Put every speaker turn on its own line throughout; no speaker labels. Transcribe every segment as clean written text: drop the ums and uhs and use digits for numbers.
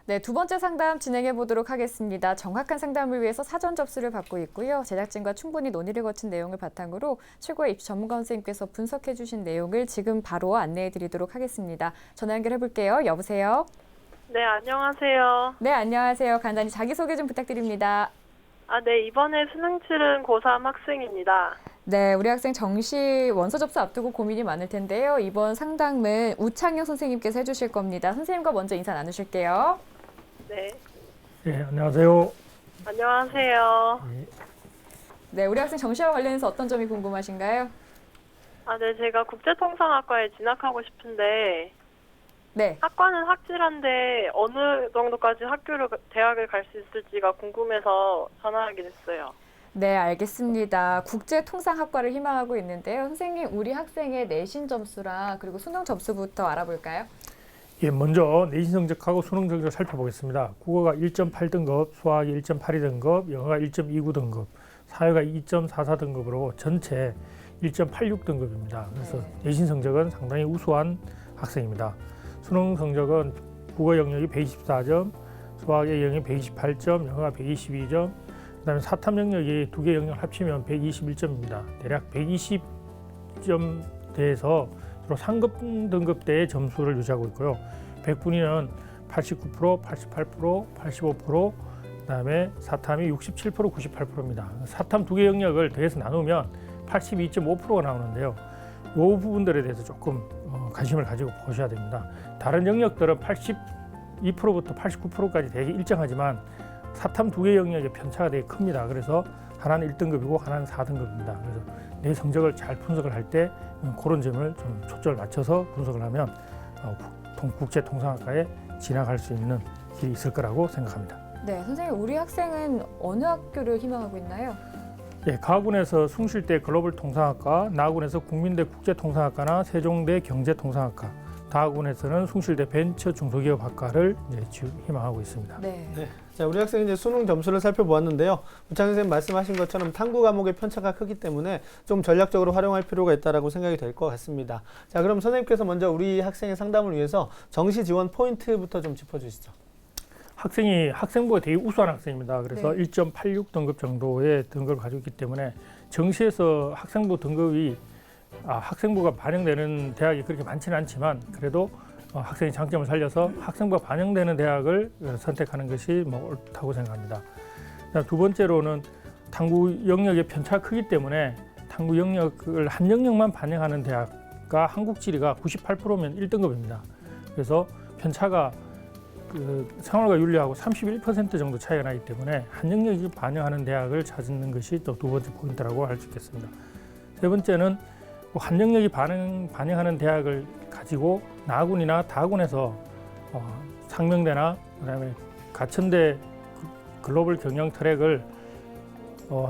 네, 두 번째 상담 진행해 보도록 하겠습니다. 정확한 상담을 위해서 사전 접수를 받고 있고요. 제작진과 충분히 논의를 거친 내용을 바탕으로 최고의 입시 전문가 선생님께서 분석해 주신 내용을 지금 바로 안내해 드리도록 하겠습니다. 전화 연결해 볼게요. 여보세요?
네, 안녕하세요.
네, 안녕하세요. 간단히 자기소개 좀 부탁드립니다.
네, 이번에 수능 치른 고3 학생입니다.
네, 우리 학생 정시 원서 접수 앞두고 고민이 많을 텐데요. 이번 상담은 우창혁 선생님께서 해주실 겁니다. 선생님과 먼저 인사 나누실게요.
네,
네, 안녕하세요.
안녕하세요.
네, 우리 학생 정시와 관련해서 어떤 점이 궁금하신가요?
네, 제가 국제통상학과에 진학하고 싶은데
네.
학과는 확실한데 어느 정도까지 대학을 갈 수 있을지가 궁금해서 전화하게 됐어요.
네, 알겠습니다. 국제통상학과를 희망하고 있는데요. 선생님, 우리 학생의 내신 점수랑 그리고 수능 점수부터 알아볼까요?
예, 먼저 내신 성적하고 수능 성적을 살펴보겠습니다. 국어가 1.8등급, 수학이 1.82등급, 영어가 1.29등급, 사회가 2.44등급으로 전체 1.86등급입니다. 그래서 내신 성적은 상당히 우수한 학생입니다. 수능 성적은 국어 영역이 124점, 수학의 영역이 128점, 영어가 122점, 그다음에 사탐 영역이 두 개 영역을 합치면 121점입니다. 대략 120점대에서 주로 상급 등급대의 점수를 유지하고 있고요. 100분위는 89%, 88%, 85%, 그다음에 사탐이 67%, 98%입니다. 사탐 두 개 영역을 더해서 나누면 82.5%가 나오는데요. 이 부분들에 대해서 조금 관심을 가지고 보셔야 됩니다. 다른 영역들은 82%부터 89%까지 되게 일정하지만 사탐 두 개 영역의 편차가 되게 큽니다. 그래서 하나는 1등급이고 하나는 4등급입니다. 그래서 내 성적을 잘 분석을 할 때 그런 점을 좀 초점을 맞춰서 분석을 하면 국제통상학과에 진학할 수 있는 길이 있을 거라고 생각합니다.
네, 선생님, 우리 학생은 어느 학교를 희망하고 있나요?
예, 가군에서 숭실대 글로벌 통상학과, 나군에서 국민대 국제통상학과나 세종대 경제통상학과, 다군에서는 숭실대 벤처 중소기업학과를 희망하고 있습니다.
네.
네. 자, 우리 학생이 이제 수능 점수를 살펴보았는데요. 우창 선생님 말씀하신 것처럼 탐구 과목의 편차가 크기 때문에 좀 전략적으로 활용할 필요가 있다라고 생각이 될 것 같습니다. 자, 그럼 선생님께서 먼저 우리 학생의 상담을 위해서 정시 지원 포인트부터 좀 짚어주시죠.
학생이 학생부가 되게 우수한 학생입니다. 그래서
네.
1.86 등급 정도의 등급을 가지고 있기 때문에 정시에서 학생부 등급이 학생부가 반영되는 대학이 그렇게 많지는 않지만 그래도 학생의 장점을 살려서 학생부가 반영되는 대학을 선택하는 것이 옳다고 생각합니다. 두 번째로는 탐구 영역의 편차가 크기 때문에 탐구 영역을 한 영역만 반영하는 대학과 한국지리가 98%면 1등급입니다. 그래서 편차가 생활과 윤리하고 31% 정도 차이가 나기 때문에 한 영역이 반영하는 대학을 찾는 것이 또 두 번째 포인트라고 할 수 있겠습니다. 세 번째는 한 영역이 반영하는 대학을 가지고 나군이나 다군에서 상명대나 그다음에 가천대 글로벌 경영 트랙을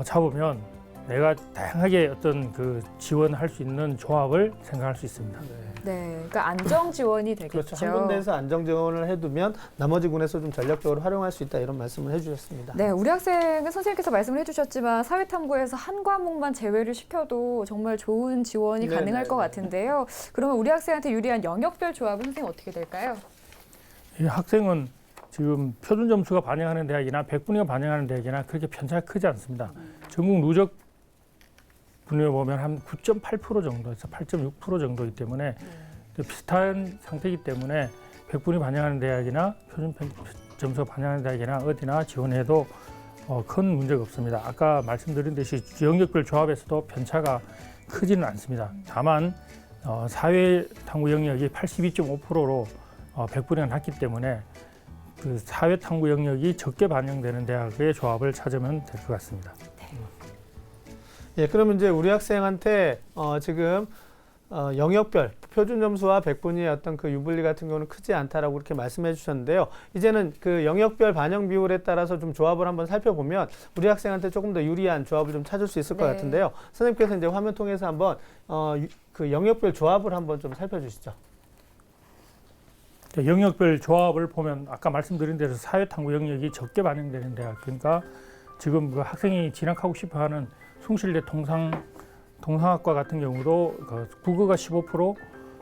잡으면 내가 다양하게 어떤 지원할 수 있는 조합을 생각할 수 있습니다.
네, 그러니까 안정 지원이 되겠죠.
그렇죠. 한 군데에서 안정 지원을 해두면 나머지 군에서 좀 전략적으로 활용할 수 있다 이런 말씀을 해주셨습니다.
네, 우리 학생은 선생님께서 말씀을 해주셨지만 사회탐구에서 한 과목만 제외를 시켜도 정말 좋은 지원이 가능할 것 같은데요. 그러면 우리 학생한테 유리한 영역별 조합은 선생님 어떻게 될까요?
이 학생은 지금 표준 점수가 반영하는 대학이나 100분위가 반영하는 대학이나 그렇게 편차가 크지 않습니다. 전국 누적 분위에 보면 한 9.8% 정도에서 8.6% 정도이기 때문에 비슷한 상태이기 때문에 100분위 반영하는 대학이나 표준 점수가 반영하는 대학이나 어디나 지원해도 큰 문제가 없습니다. 아까 말씀드린 듯이 영역별 조합에서도 편차가 크지는 않습니다. 다만 사회 탐구 영역이 82.5%로 100분위가 낮기 때문에 그 사회 탐구 영역이 적게 반영되는 대학의 조합을 찾으면 될 것 같습니다.
예, 그러면 이제 우리 학생한테 지금 영역별 표준 점수와 100분위의 어떤 그 유불리 같은 경우는 크지 않다라고 이렇게 말씀해 주셨는데요. 이제는 그 영역별 반영 비율에 따라서 좀 조합을 한번 살펴보면 우리 학생한테 조금 더 유리한 조합을 좀 찾을 수 있을 것 같은데요. 선생님께서 이제 화면 통해서 한번 그 영역별 조합을 한번 좀 살펴주시죠.
영역별 조합을 보면 아까 말씀드린 대로 사회탐구 영역이 적게 반영되는 대학, 그러니까 지금 그 학생이 진학하고 싶어하는 숭실대 통상학과 같은 경우도 국어가 15%,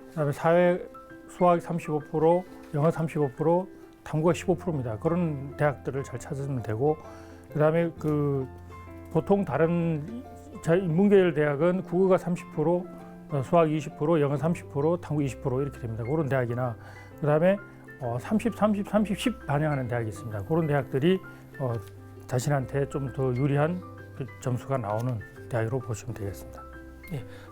그다음에 사회 수학이 35%, 영어 35%, 탐구가 15%입니다. 그런 대학들을 잘 찾으면 되고, 그다음에 그 보통 다른 인문계열 대학은 국어가 30%, 수학 20%, 영어 30%, 탐구 20% 이렇게 됩니다. 그런 대학이나 그다음에 30, 30, 30, 10 반영하는 대학이 있습니다. 그런 대학들이 자신한테 좀 더 유리한 그 점수가 나오는 대학으로 보시면 되겠습니다.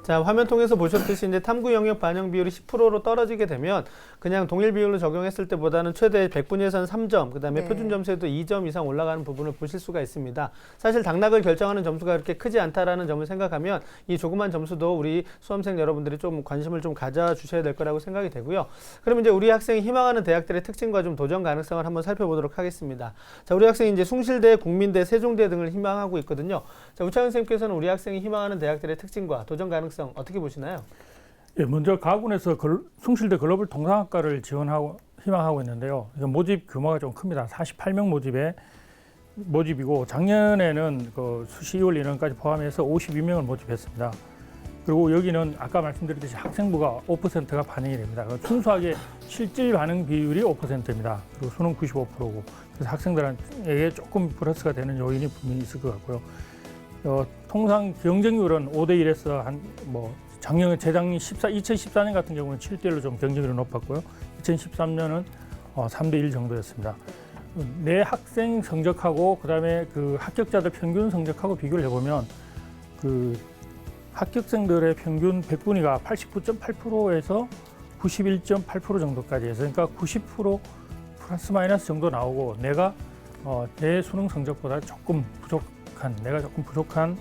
자, 화면 통해서 보셨듯이 이제 탐구 영역 반영 비율이 10%로 떨어지게 되면 그냥 동일 비율로 적용했을 때보다는 최대 100분위에서는 3점, 그다음에
네.
표준 점수에도 2점 이상 올라가는 부분을 보실 수가 있습니다. 사실 당락을 결정하는 점수가 그렇게 크지 않다라는 점을 생각하면 이 조그만 점수도 우리 수험생 여러분들이 좀 관심을 좀 가져주셔야 될 거라고 생각이 되고요. 그럼 이제 우리 학생이 희망하는 대학들의 특징과 좀 도전 가능성을 한번 살펴보도록 하겠습니다. 자, 우리 학생이 이제 숭실대, 국민대, 세종대 등을 희망하고 있거든요. 자, 우창현 선생님께서는 우리 학생이 희망하는 대학들의 특징과 도전 가능성 어떻게 보시나요?
예, 먼저 가군에서 숭실대 글로벌 동상학과를 희망하고 있는데요. 이거 모집 규모가 좀 큽니다. 48명 모집이고 작년에는 그 수시 2월 인원까지 포함해서 52명을 모집했습니다. 그리고 여기는 아까 말씀드렸듯이 학생부가 5%가 반영이 됩니다. 순수하게 실질 반응 비율이 5%입니다. 그리고 수능 95%고 그래서 학생들에게 조금 플러스가 되는 요인이 분명히 있을 것 같고요. 통상 경쟁률은 5대1에서 재작년 2014년 같은 경우는 7대1로 좀 경쟁률이 높았고요. 2013년은 3대1 정도였습니다. 내 학생 성적하고 그다음에 그 합격자들 평균 성적하고 비교를 해보면 그 합격생들의 평균 100분위가 89.8%에서 91.8% 정도까지 해서 그러니까 90% 플러스 마이너스 정도 나오고 내가 내 수능 성적보다 조금 부족한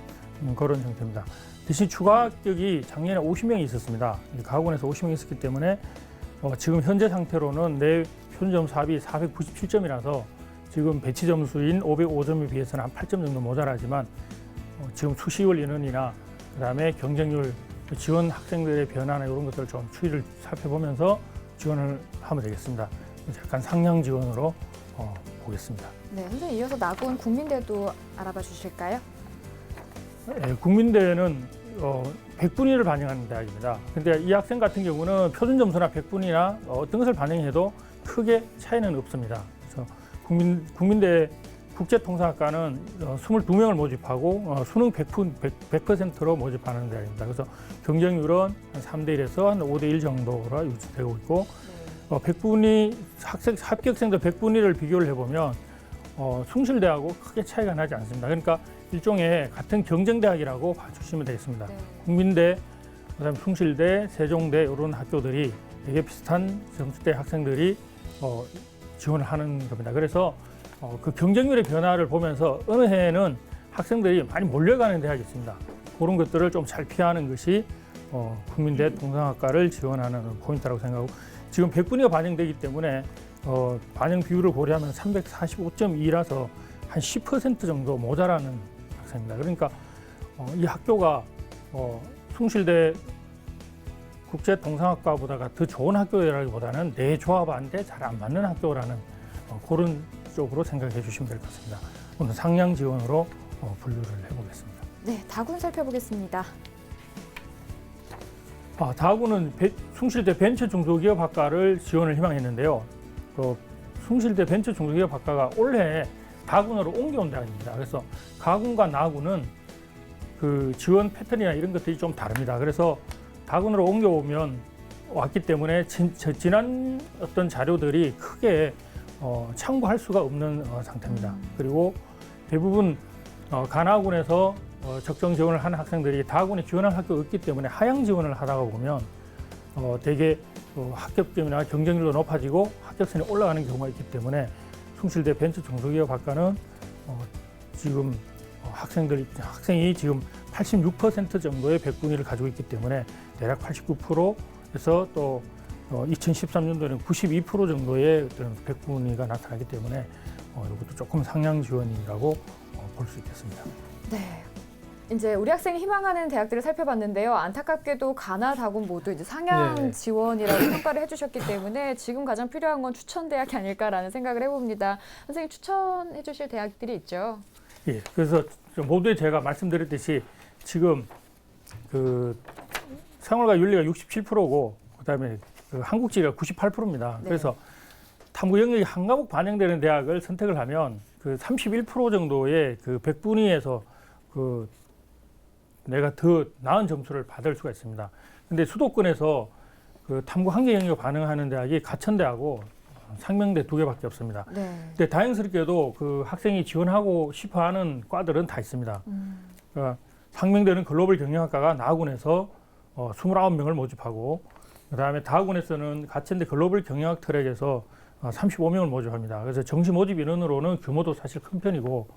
그런 형태입니다. 대신 추가 합격이 작년에 50명이 있었습니다. 가학원에서 50명이 있었기 때문에 지금 현재 상태로는 내 표준 점수 합이 497점이라서 지금 배치 점수인 505점에 비해서는 한 8점 정도 모자라지만 지금 수시월 인원이나 그다음에 경쟁률, 지원 학생들의 변화나 이런 것들을 좀 추이를 살펴보면서 지원을 하면 되겠습니다. 약간 상향 지원으로 보겠습니다.
네, 선생님 이어서 나군 국민대도 알아봐 주실까요?
네, 국민대는 100분위를 반영하는 대학입니다. 근데 이 학생 같은 경우는 표준 점수나 100분위나 어떤 것을 반영해도 크게 차이는 없습니다. 그래서 국민대 국제통상학과는 22명을 모집하고 수능 100%로 모집하는 대학입니다. 그래서 경쟁률은 한 3대1에서 한 5대1 정도로 유지되고 있고 100분위 합격생들 100분위를 비교를 해보면 숭실대하고 크게 차이가 나지 않습니다. 그러니까 일종의 같은 경쟁대학이라고 봐주시면 되겠습니다.
네.
국민대, 그다음에 숭실대, 세종대 이런 학교들이 되게 비슷한 점수대 학생들이 지원을 하는 겁니다. 그래서 그 경쟁률의 변화를 보면서 어느 해에는 학생들이 많이 몰려가는 대학이 있습니다. 그런 것들을 좀 잘 피하는 것이 국민대 동상학과를 지원하는 포인트라고 생각하고 지금 100분위가 반영되기 때문에 반영 비율을 고려하면 345.2라서 한 10% 정도 모자라는 학생입니다. 그러니까 이 학교가 숭실대 국제동상학과보다가 더 좋은 학교라기보다는 내 조합한테 잘 안 맞는 학교라는 그런 쪽으로 생각해 주시면 될 것 같습니다. 오늘 상향 지원으로 분류를 해보겠습니다.
네, 다군 살펴보겠습니다.
다군은 숭실대 벤처중소기업학과를 지원을 희망했는데요. 숭실대 벤처중소기업학과가 올해 다군으로 옮겨온 대학입니다. 그래서 가군과 나군은 그 지원 패턴이나 이런 것들이 좀 다릅니다. 그래서 다군으로 옮겨오면 왔기 때문에 지난 어떤 자료들이 크게 참고할 수가 없는 상태입니다. 그리고 대부분 가나군에서 적정 지원을 하는 학생들이 다군에 지원한 학교가 없기 때문에 하향 지원을 하다가 보면 대개 합격점이나 경쟁률도 높아지고 합격선이 올라가는 경우가 있기 때문에 숭실대 벤처중소기업학과는 지금 학생이 지금 86% 정도의 100분위를 가지고 있기 때문에 대략 89%에서 또 2013년도에는 92% 정도의 어떤 100분위가 나타나기 때문에 이것도 조금 상향 지원이라고 볼 수 있겠습니다.
네. 이제 우리 학생이 희망하는 대학들을 살펴봤는데요. 안타깝게도 가나, 다군 모두 이제 상향
네.
지원이라고 평가를 해주셨기 때문에 지금 가장 필요한 건 추천 대학이 아닐까라는 생각을 해봅니다. 선생님 추천해 주실 대학들이 있죠?
예, 그래서 모두에 제가 말씀드렸듯이 지금 그 생활과 윤리가 67%고 그다음에 그 한국지가 98%입니다.
네.
그래서 탐구 영역이 한 과목 반영되는 대학을 선택을 하면 그 31% 정도의 그 100분위에서 그 내가 더 나은 점수를 받을 수가 있습니다. 근데 수도권에서 그 탐구 한 개 영역을 반영하는 대학이 가천대하고 상명대 2개밖에 없습니다.
네.
근데 다행스럽게도 그 학생이 지원하고 싶어하는 과들은 다 있습니다. 그러니까 상명대는 글로벌 경영학과가 나군에서 29명을 모집하고, 그다음에 다군에서는 가천대 글로벌 경영학 트랙에서 35명을 모집합니다. 그래서 정시 모집 인원으로는 규모도 사실 큰 편이고,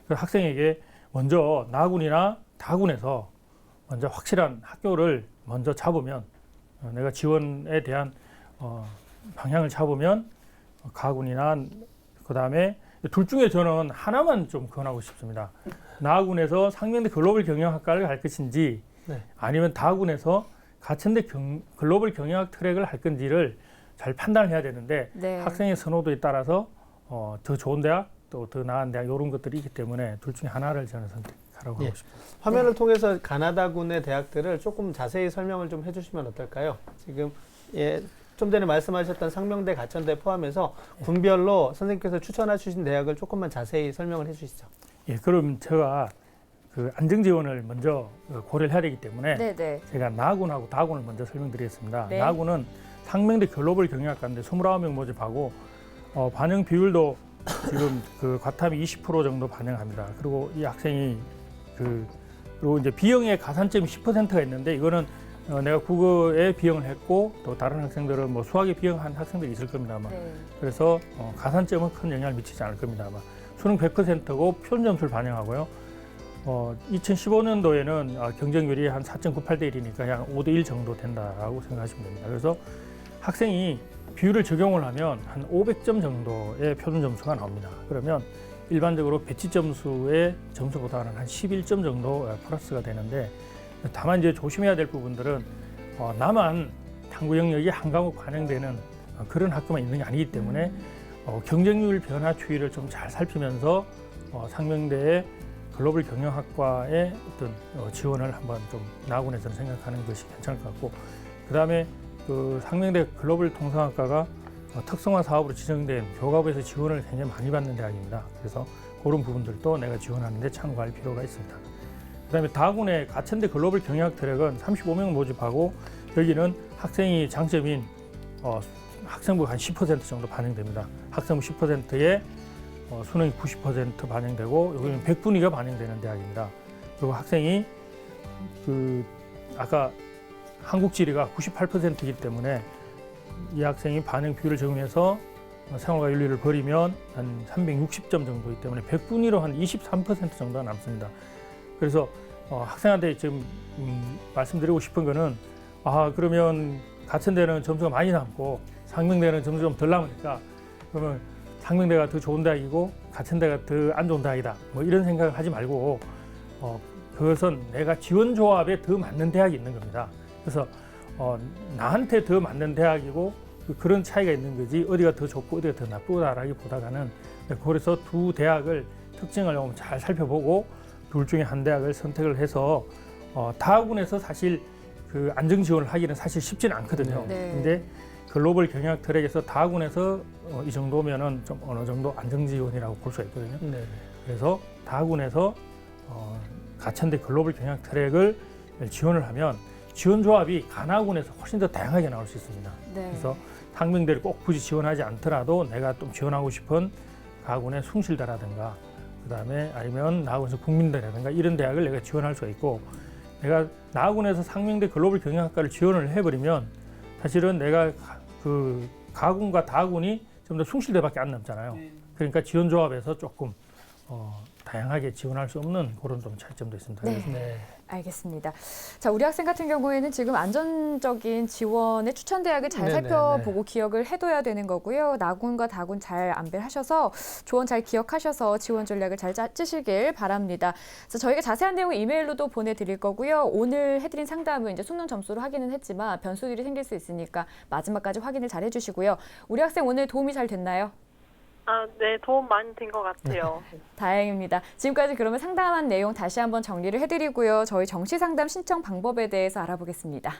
그 학생에게 먼저 나군이나 다군에서 먼저 확실한 학교를 먼저 잡으면, 내가 지원에 대한 방향을 잡으면 가군이나 그다음에 둘 중에 저는 하나만 좀 권하고 싶습니다. 나군에서 상명대 글로벌 경영학과를 갈 것인지,
네.
아니면 다군에서 가천대 글로벌 경영학 트랙을 할 건지를 잘 판단을 해야 되는데,
네.
학생의 선호도에 따라서 더 좋은 대학 또 더 나은 대학 이런 것들이 있기 때문에 둘 중에 하나를 저는 선택하라고
예.
하고 싶습니다.
화면을 통해서 가나다군의 대학들을 조금 자세히 설명을 좀 해주시면 어떨까요? 지금 좀 전에 말씀하셨던 상명대, 가천대 포함해서 군별로 선생님께서 추천해 주신 대학을 조금만 자세히 설명을 해주시죠.
예, 그럼 제가 그 안정 지원을 먼저 고려를 해야 되기 때문에
네.
제가 나군하고 다군을 먼저 설명드리겠습니다.
네.
나군은 상명대 글로벌 경영학과인데 29명 모집하고 반영 비율도 지금 그 과탐이 20% 정도 반영합니다. 그리고 이 학생이 그리고 이제 비용의 가산점이 10%가 있는데, 이거는 내가 국어에 비용을 했고 또 다른 학생들은 뭐 수학에 비용한 학생들이 있을 겁니다 아마.
네.
그래서 가산점은 큰 영향을 미치지 않을 겁니다 아마. 수능 100%고 표준 점수를 반영하고요. 2015년도에는 경쟁률이 한 4.98대 1이니까 한 5대 1 정도 된다라고 생각하시면 됩니다. 그래서 학생이 비율을 적용을 하면 한 500점 정도의 표준 점수가 나옵니다. 그러면 일반적으로 배치 점수의 점수보다는 한 11점 정도 플러스가 되는데, 다만 이제 조심해야 될 부분들은 나만 탐구 영역이 한 과목 반영되는 그런 학교만 있는 게 아니기 때문에 경쟁률 변화 추이를 좀 잘 살피면서 상명대의 글로벌 경영학과의 어떤 지원을 한번 좀 나군에서는 생각하는 것이 괜찮을 것 같고, 그다음에 그 상명대 글로벌 통상학과가 특성화 사업으로 지정된 교과부에서 지원을 굉장히 많이 받는 대학입니다. 그래서 그런 부분들도 내가 지원하는데 참고할 필요가 있습니다. 그다음에 다군의 가천대 글로벌 경영학 트랙은 35명 모집하고, 여기는 학생이 장점인 학생부가 한 10% 정도 반영됩니다. 학생부 10%에 수능이 90% 반영되고, 여기는 100분위가 반영되는 대학입니다. 그리고 학생이 아까 한국 지리가 98%이기 때문에 이 학생이 반영 비율을 적용해서 생활과 윤리를 버리면 한 360점 정도이기 때문에 100분위로 한 23% 정도가 남습니다. 그래서 학생한테 지금 말씀드리고 싶은 거는, 그러면 가천대는 점수가 많이 남고 상명대는 점수 좀 덜 남으니까 그러면 상명대가 더 좋은 대학이고 가천대가 더 안 좋은 대학이다, 뭐 이런 생각을 하지 말고 그것은 내가 지원 조합에 더 맞는 대학이 있는 겁니다. 그래서 나한테 더 맞는 대학이고 그런 차이가 있는 거지, 어디가 더 좋고 어디가 더 나쁘다라기보다는, 그래서 두 대학을 특징을 잘 살펴보고 둘 중에 한 대학을 선택을 해서 다군에서 사실 그 안정 지원을 하기는 사실 쉽지는 않거든요.
네.
근데 글로벌 경영학 트랙에서 다군에서 이 정도면은 좀 어느 정도 안정 지원이라고 볼 수가 있거든요.
네.
그래서 다군에서 가천대 글로벌 경영학 트랙을 지원을 하면 지원 조합이 가나군에서 훨씬 더 다양하게 나올 수 있습니다.
네.
그래서 상명대를 꼭 굳이 지원하지 않더라도 내가 좀 지원하고 싶은 가군의 숭실대라든가, 그다음에 아니면 나군에서 국민대라든가 이런 대학을 내가 지원할 수가 있고, 내가 나군에서 상명대 글로벌 경영학과를 지원을 해버리면 사실은 내가 그 가군과 다군이 좀 더 숭실대밖에 안 남잖아요. 그러니까 지원 조합에서 조금 다양하게 지원할 수 없는 그런 좀 차이점도 있습니다.
네.
그래서
네.
알겠습니다. 자, 우리 학생 같은 경우에는 지금 안전적인 지원의 추천 대학을 잘
네네네.
살펴보고 기억을 해둬야 되는 거고요. 나군과 다군 잘 안배하셔서 조언 잘 기억하셔서 지원 전략을 잘 짜시길 바랍니다. 그래서 저희가 자세한 내용은 이메일로도 보내드릴 거고요. 오늘 해드린 상담은 이제 수능 점수로 확인은 했지만 변수들이 생길 수 있으니까 마지막까지 확인을 잘 해주시고요. 우리 학생 오늘 도움이 잘 됐나요?
네, 도움 많이 된 것 같아요.
다행입니다. 지금까지 그러면 상담한 내용 다시 한번 정리를 해드리고요. 저희 정시 상담 신청 방법에 대해서 알아보겠습니다.